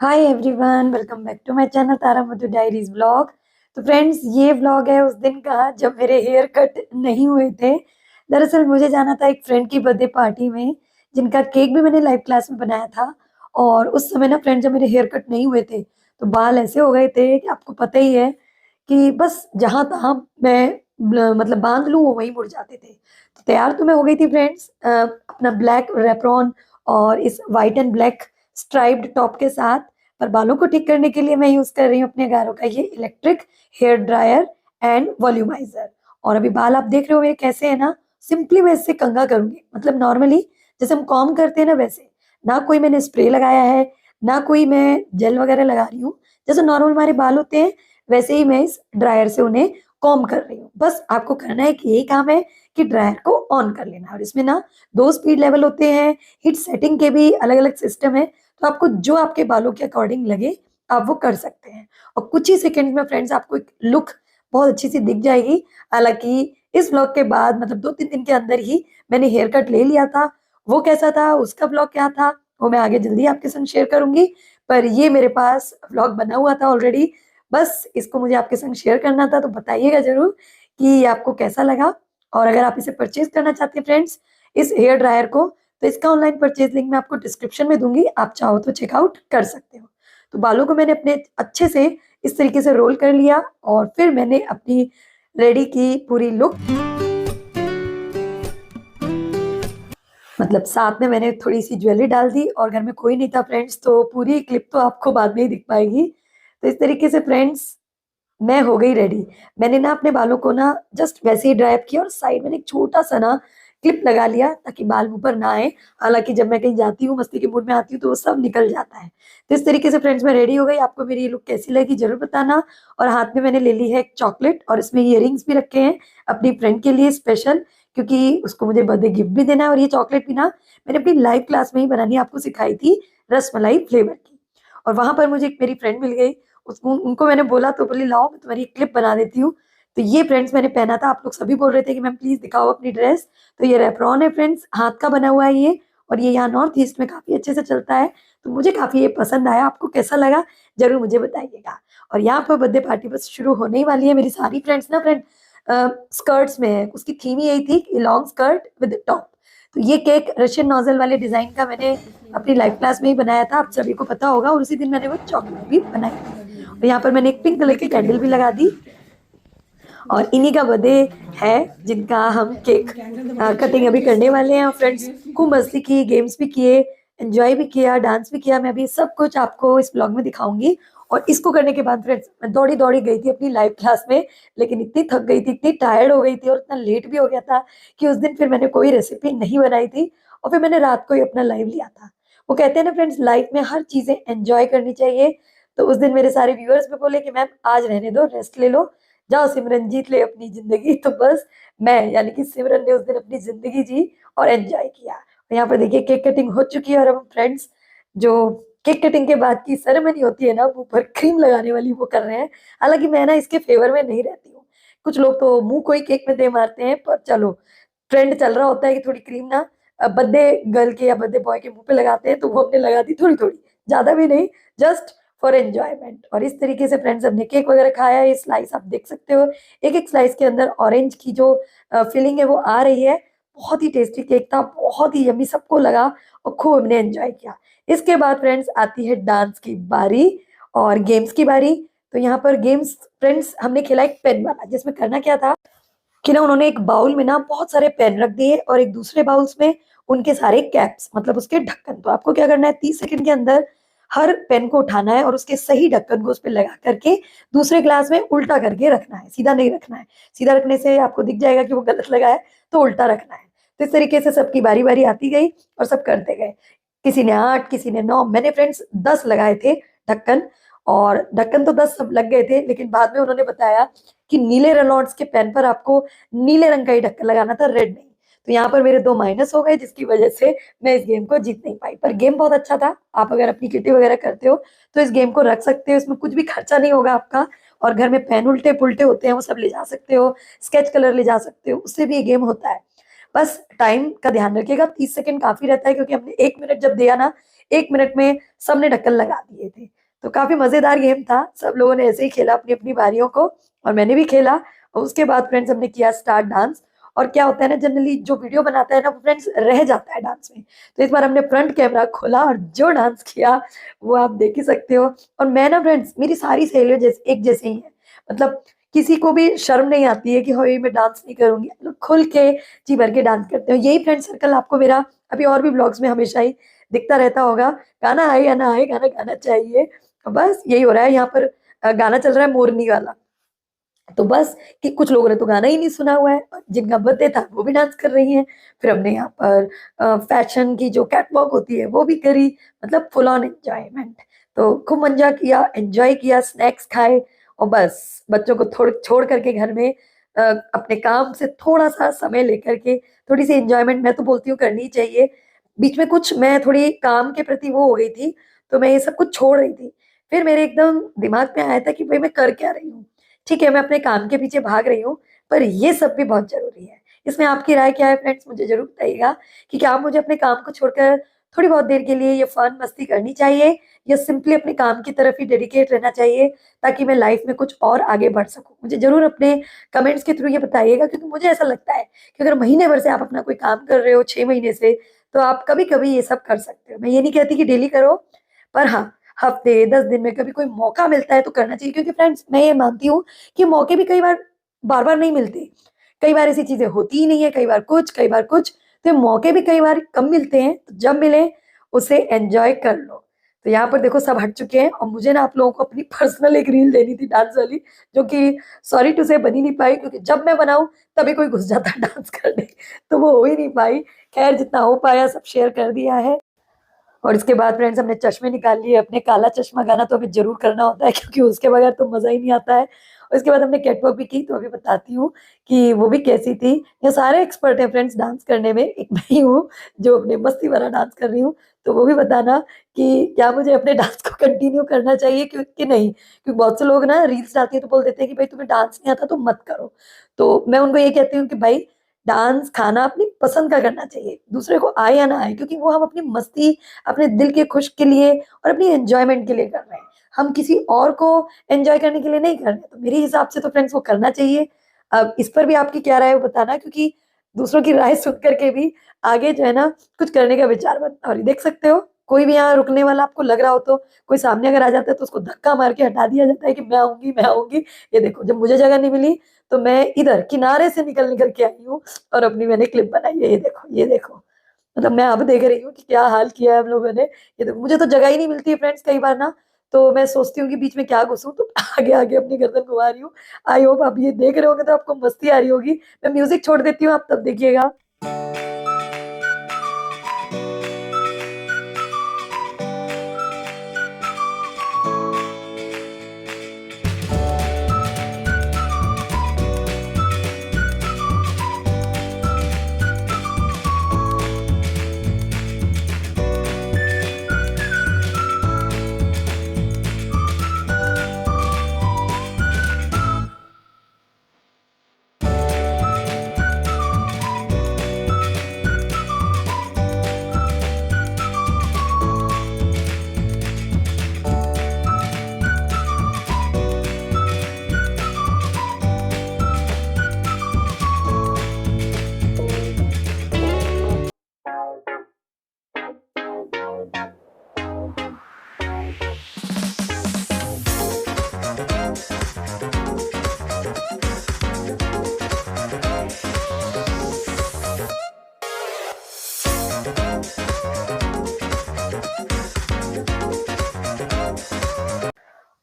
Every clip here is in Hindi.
Hi everyone, welcome back to my channel Tara Madhu diaries vlog. तो फ्रेंड्स, ये व्लॉग है उस दिन का जब मेरे हेयर कट नहीं हुए थे। दरअसल मुझे जाना था एक फ्रेंड की बर्थडे पार्टी में, जिनका केक भी मैंने लाइव क्लास में बनाया था। और उस समय ना फ्रेंड, जब मेरे हेयर कट नहीं हुए थे तो बाल ऐसे हो गए थे कि आपको पता ही है कि बस जहाँ तहाँ मैं मतलब बांध लूँ वो वहीं मुड़ जाते थे। तो तैयार तो मैं हो गई थी फ्रेंड्स, अपना ब्लैक रेप्रॉन और इस white and black striped top के साथ। पर बालों को ठीक करने के लिए मैं यूज कर रही हूँ अपने गारों का ये electric hair dryer and volumiser. और अभी बाल आप देख रहे हो मेरे कैसे है ना। सिंपली मैं इससे कंघा करूंगी, मतलब नॉर्मली जैसे हम कॉम करते हैं ना वैसे। ना कोई मैंने स्प्रे लगाया है, ना कोई मैं जेल वगैरह लगा रही हूँ। जैसे नॉर्मल हमारे बाल होते हैं वैसे ही मैं इस ड्रायर से उन्हें कॉम कर रही हूँ। बस आपको करना है कि यही काम है कि ड्रायर को ऑन कर लेना। और इसमें ना 2 स्पीड लेवल होते हैं, हीट सेटिंग के भी अलग अलग सिस्टम है। तो आपको जो आपके बालों के अकॉर्डिंग लगे आप वो कर सकते हैं। और कुछ ही सेकंड में फ्रेंड्स आपको एक लुक बहुत अच्छी सी दिख जाएगी। हालांकि इस व्लॉग के बाद मतलब 2-3 दिन के अंदर ही मैंने हेयर कट ले लिया था। वो कैसा था, उसका व्लॉग क्या था, वो मैं आगे जल्दी आपके संग शेयर करूंगी। पर ये मेरे पास व्लॉग बना हुआ था ऑलरेडी, बस इसको मुझे आपके संग शेयर करना था। तो बताइएगा जरूर कि आपको कैसा लगा। और अगर आप इसे परचेज करना चाहते हैं फ्रेंड्स, इस हेयर ड्रायर को, तो इसका ऑनलाइन परचेज लिंक मैं आपको डिस्क्रिप्शन में दूंगी, आप चाहो तो चेकआउट कर सकते हो। तो बालों को मैंने अपने अच्छे से इस तरीके से रोल कर लिया और फिर मैंने अपनी रेडी की पूरी लुक। मतलब साथ में मैंने थोड़ी सी ज्वेलरी डाल दी और घर में कोई नहीं था फ्रेंड्स, तो पूरी क्लिप तो आपको बाद में ही दिख पाएगी। तो इस तरीके से फ्रेंड्स मैं हो गई रेडी। मैंने ना अपने बालों को ना जस्ट वैसे ही ड्राइव किया और साइड में एक छोटा सा ना क्लिप लगा लिया ताकि बाल मुंह पर ना आए। हालांकि जब मैं कहीं जाती हूँ, मस्ती के मूड में आती हूँ, तो वो सब निकल जाता है। तो इस तरीके से फ्रेंड्स मैं रेडी हो गई। आपको मेरी ये लुक कैसी लगी जरूर बताना। और हाथ में मैंने ले ली है एक चॉकलेट और इसमें इयररिंग्स भी रखे हैं अपनी फ्रेंड के लिए स्पेशल, क्योंकि उसको मुझे बर्थडे गिफ्ट भी देना है। और ये चॉकलेट भी ना मैंने अपनी लाइव क्लास में ही बनानी आपको सिखाई थी, रसमलाई फ्लेवर की। और वहां पर मुझे एक मेरी फ्रेंड मिल गई, उसको उनको मैंने बोला तो बोली लाओ मैं तुम्हारी क्लिप बना देती हूँ। तो ये फ्रेंड्स मैंने पहना था। आप लोग सभी बोल रहे थे कि मैम प्लीज दिखाओ अपनी ड्रेस। तो ये रेप्रॉन है फ्रेंड्स, हाथ का बना हुआ है ये। और ये यहाँ नॉर्थ ईस्ट में काफी अच्छे से चलता है। तो मुझे काफी ये पसंद आया। आपको कैसा लगा जरूर मुझे बताइएगा। और यहाँ पर बर्थडे पार्टी बस शुरू होने ही वाली है। मेरी सारी फ्रेंड्स ना फ्रेंड स्कर्ट्स में है, उसकी थीम ही यही थी लॉन्ग स्कर्ट विद टॉप। तो ये केक रशियन नोजल वाले डिजाइन का मैंने अपनी लाइव क्लास में ही बनाया था, आप सभी को पता होगा। और उसी दिन मैंने वो चॉकलेट भी बनाई थी। और यहाँ पर मैंने एक पिंक कलर की कैंडल भी लगा दी। और इन्हीं का बर्थडे है जिनका हम केक कटिंग अभी करने वाले हैं। और फ्रेंड्स खूब मस्ती की, गेम्स भी किए, एंजॉय भी किया, डांस भी किया। मैं अभी सब कुछ आपको इस ब्लॉग में दिखाऊंगी। और इसको करने के बाद फ्रेंड्स मैं दौड़ी दौड़ी गई थी अपनी लाइव क्लास में, लेकिन इतनी थक गई थी, इतनी टायर्ड हो गई थी और इतना लेट भी हो गया था कि उस दिन फिर मैंने कोई रेसिपी नहीं बनाई थी। और फिर मैंने रात को ही अपना लाइव लिया था। वो कहते हैं ना फ्रेंड्स, लाइफ में हर चीजें एंजॉय करनी चाहिए। तो उस दिन मेरे सारे व्यूअर्स भी बोले कि मैम आज रहने दो, रेस्ट ले लो, जाओ सिमरन जीत ले अपनी जिंदगी। तो बस मैं यानी कि सिमरन ने उस दिन अपनी जिंदगी जी और एंजॉय किया। और यहाँ पर देखिए केक कटिंग हो चुकी है और हम फ्रेंड्स जो केक कटिंग के बाद की सेरेमनी होती है ना, मुंह पर क्रीम लगाने वाली, वो कर रहे हैं। हालांकि मैं ना इसके फेवर में नहीं रहती हूँ। कुछ लोग तो मुंह को ही केक में दे मारते हैं, पर चलो ट्रेंड चल रहा होता है कि थोड़ी क्रीम ना बर्थडे गर्ल के या बर्थडे बॉय के मुंह पे लगाते हैं, तो वो हमने लगा दी थोड़ी थोड़ी, ज्यादा भी नहीं, जस्ट फॉर एंजॉयमेंट। और इस तरीके से फ्रेंड्स हमने केक वगैरह खाया। ये स्लाइस आप देख सकते हो, एक एक स्लाइस के अंदर ऑरेंज की जो फीलिंग है वो आ रही है। बहुत ही टेस्टी केक था, बहुत ही यम्मी, सबको लगा और खूब हमने एंजॉय किया। इसके बाद फ्रेंड्स आती है डांस की बारी और गेम्स की बारी। तो यहाँ पर गेम्स फ्रेंड्स हमने खेला एक पेन वाला, जिसमें करना क्या था कि ना उन्होंने एक बाउल में ना बहुत सारे पेन रख दिए और एक दूसरे बाउल्स में उनके सारे कैप्स, मतलब उसके ढक्कन। तो आपको क्या करना है, 30 सेकंड के अंदर हर पेन को उठाना है और उसके सही ढक्कन को उस पर लगा करके दूसरे ग्लास में उल्टा करके रखना है, सीधा नहीं रखना है। सीधा रखने से आपको दिख जाएगा कि वो गलत लगा है, तो उल्टा रखना है। तो इस तरीके से सबकी बारी बारी आती गई और सब करते गए। किसी ने 8, किसी ने 9, मैंने फ्रेंड्स 10 लगाए थे ढक्कन। और ढक्कन तो 10 सब लग गए थे, लेकिन बाद में उन्होंने बताया कि नीले रेनॉल्ड्स के पेन पर आपको नीले रंग का ही ढक्कन लगाना था, रेड नहीं। तो यहाँ पर मेरे 2 माइनस हो गए, जिसकी वजह से मैं इस गेम को जीत नहीं पाई। पर गेम बहुत अच्छा था। आप अगर अपनी किटी वगैरह करते हो तो इस गेम को रख सकते हो, इसमें कुछ भी खर्चा नहीं होगा आपका। और घर में पेन उल्टे पुल्टे होते हैं वो सब ले जा सकते हो, स्केच कलर ले जा सकते हो, उससे भी ये गेम होता है। बस टाइम का ध्यान रखिएगा, 30 सेकंड काफी रहता है, क्योंकि हमने 1 मिनट जब दिया ना, 1 मिनट में सबने ढक्कन लगा दिए थे। तो काफी मजेदार गेम था, सब लोगों ने ऐसे ही खेला अपनी अपनी बारियों को, और मैंने भी खेला। और उसके बाद फ्रेंड्स हमने किया स्टार्ट डांस। और क्या होता है ना, जनरली जो वीडियो बनाता है ना, वो फ्रेंड्स रह जाता है डांस में। तो इस बार हमने फ्रंट कैमरा खोला और जो डांस किया वो आप देख ही सकते हो। और मैं ना फ्रेंड्स, मेरी सारी सहेलियों जैसे एक जैसे ही है, मतलब किसी को भी शर्म नहीं आती है कि हाँ मैं डांस नहीं करूंगी, लोग खुल के जी भर के डांस करते हो। यही फ्रेंड सर्कल आपको मेरा अभी और भी ब्लॉग्स में हमेशा ही दिखता रहता होगा। गाना आए या ना आए, गाना गाना चाहिए। बस यही हो रहा है यहाँ पर। गाना चल रहा है मोरनी वाला। तो बस कि कुछ लोगों ने तो गाना ही नहीं सुना हुआ है, और जिनका बर्थडे था वो भी डांस कर रही हैं। फिर हमने यहाँ पर फैशन की जो कैटवॉक होती है वो भी करी, मतलब फुल ऑन एंजॉयमेंट। तो खूब मजा किया, एंजॉय किया, स्नैक्स खाए, और बस बच्चों को थोड़ छोड़ करके घर में अपने काम से थोड़ा सा समय लेकर के थोड़ी सी एंजॉयमेंट मैं तो बोलती हूँ करनी चाहिए। बीच में कुछ मैं थोड़ी काम के प्रति वो हो गई थी, तो मैं ये सब कुछ छोड़ रही थी। फिर मेरे एकदम दिमाग में आया था कि भाई मैं कर क्या रही हूँ। ठीक है, मैं अपने काम के पीछे भाग रही हूँ, पर ये सब भी बहुत जरूरी है। इसमें आपकी राय क्या है फ्रेंड्स, मुझे जरूर बताइएगा कि क्या मुझे अपने काम को छोड़कर थोड़ी बहुत देर के लिए ये फन मस्ती करनी चाहिए, या सिंपली अपने काम की तरफ ही डेडिकेट रहना चाहिए, ताकि मैं लाइफ में कुछ और आगे बढ़ सकूं। मुझे जरूर अपने कमेंट्स के थ्रू ये बताइएगा, क्योंकि मुझे ऐसा लगता है कि अगर महीने भर से आप अपना कोई काम कर रहे हो, 6 महीने से, तो आप कभी कभी ये सब कर सकते हो। मैं ये नहीं कहती कि डेली करो, पर हाँ, हफ्ते 10 दिन में कभी कोई मौका मिलता है तो करना चाहिए। क्योंकि फ्रेंड्स मैं ये मानती हूँ कि मौके भी कई बार बार बार नहीं मिलते। कई बार ऐसी चीजें होती ही नहीं है, कई बार कुछ, कई बार कुछ। तो ये मौके भी कई बार कम मिलते हैं, तो जब मिले उसे एंजॉय कर लो। तो यहाँ पर देखो सब हट चुके हैं, और मुझे ना आप लोगों को अपनी पर्सनल एक रील देनी थी डांस वाली, जो कि सॉरी टू से बन ही नहीं पाई, क्योंकि जब मैं बनाऊं तभी कोई घुस जाता है डांस करने, तो वो हो ही नहीं पाई। खैर जितना हो पाया सब शेयर कर दिया है। और इसके बाद फ्रेंड्स हमने चश्मे निकाल लिए अपने। काला चश्मा गाना तो हमें जरूर करना होता है, क्योंकि उसके बगैर तो मजा ही नहीं आता है। और इसके बाद हमने कैटवॉक भी की, तो अभी बताती हूँ कि वो भी कैसी थी। ये सारे एक्सपर्ट हैं फ्रेंड्स डांस करने में, एक मैं ही हूँ जो अपने मस्ती वाला डांस कर रही हूँ। तो वो भी बताना कि क्या मुझे अपने डांस को कंटिन्यू करना चाहिए क्योंकि नहीं। क्योंकि बहुत से लोग ना रील्स डालते हैं तो बोल देते हैं कि भाई तुम्हें डांस नहीं आता तो मत करो। तो मैं उनको ये कहती हूँ कि भाई डांस खाना अपनी पसंद का करना चाहिए, दूसरे को आए या ना आए, क्योंकि वो हम अपनी मस्ती, अपने दिल के खुश के लिए और अपनी एंजॉयमेंट के लिए कर रहे हैं। हम किसी और को एंजॉय करने के लिए नहीं कर रहे। तो मेरे हिसाब से तो फ्रेंड्स वो करना चाहिए। अब इस पर भी आपकी क्या राय है वो बताना, क्योंकि दूसरों की राय सुन करके भी आगे जो है ना कुछ करने का विचार बनता है। और ये देख सकते हो, कोई भी यहाँ रुकने वाला आपको लग रहा हो तो कोई सामने अगर आ जाता है तो उसको धक्का मार के हटा दिया जाता है कि मैं आऊंगी मैं आऊंगी। ये देखो, जब मुझे जगह नहीं मिली तो मैं इधर किनारे से निकल निकल के आई हूँ, और अपनी मैंने क्लिप बनाई है। ये देखो ये देखो, मतलब मैं अब देख रही हूँ कि क्या हाल किया है हम लोगों ने। ये देखो, मुझे तो जगह ही नहीं मिलती है फ्रेंड्स कई बार ना, तो मैं सोचती हूँ कि बीच में क्या घुसूं, तो आगे आगे अपनी गर्दन घुमा रही हूँ। आई होप आप ये देख रहे होगे तो आपको मस्ती आ रही होगी। मैं म्यूजिक छोड़ देती हूँ, आप तब देखिएगा।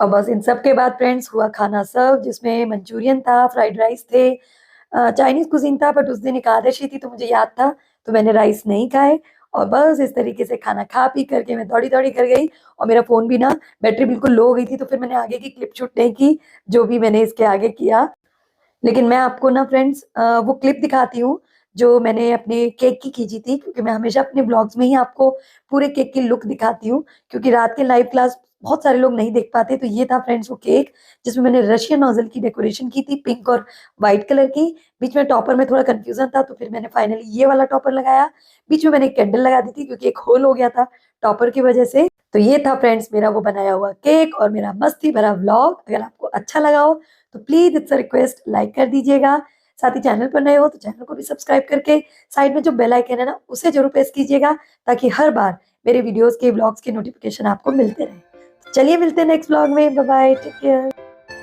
और बस इन सब के बाद फ्रेंड्स हुआ खाना सर्व, जिसमें मंचूरियन था, फ्राइड राइस थे, चाइनीज कुजीन था, बट उस दिन एकादशी थी तो मुझे याद था, तो मैंने राइस नहीं खाए। और बस इस तरीके से खाना खा पी करके मैं दौड़ी दौड़ी कर गई। और मेरा फोन भी ना बैटरी बिल्कुल लो हो गई थी, तो फिर मैंने आगे की क्लिप शूट नहीं की जो भी मैंने इसके आगे किया। लेकिन मैं आपको ना फ्रेंड्स वो क्लिप दिखाती हूँ जो मैंने अपने केक की थी, क्योंकि मैं हमेशा अपने ब्लॉग्स में ही आपको पूरे केक की लुक दिखाती हूँ, क्योंकि रात के लाइव क्लास बहुत सारे लोग नहीं देख पाते। तो ये था फ्रेंड्स वो केक जिसमें मैंने रशियन नोजल की डेकोरेशन की थी, पिंक और व्हाइट कलर की। बीच में टॉपर में थोड़ा कंफ्यूजन था, तो फिर मैंने फाइनली ये वाला टॉपर लगाया। बीच में मैंने एक कैंडल लगा दी थी क्योंकि एक होल हो गया था टॉपर की वजह से। तो ये था फ्रेंड्स मेरा वो बनाया हुआ केक और मेरा मस्ती भरा व्लॉग। अगर आपको अच्छा लगा हो तो please it's a request, like कर दीजिएगा। साथ ही चैनल पर नए हो तो चैनल को भी सब्सक्राइब करके साइड में जो बेल आइकन है ना, उसे जरूर प्रेस कीजिएगा, ताकि हर बार मेरे वीडियोस के ब्लॉग्स के नोटिफिकेशन आपको मिलते रहे। चलिए मिलते हैं नेक्स्ट ब्लॉग में। Bye bye, take care.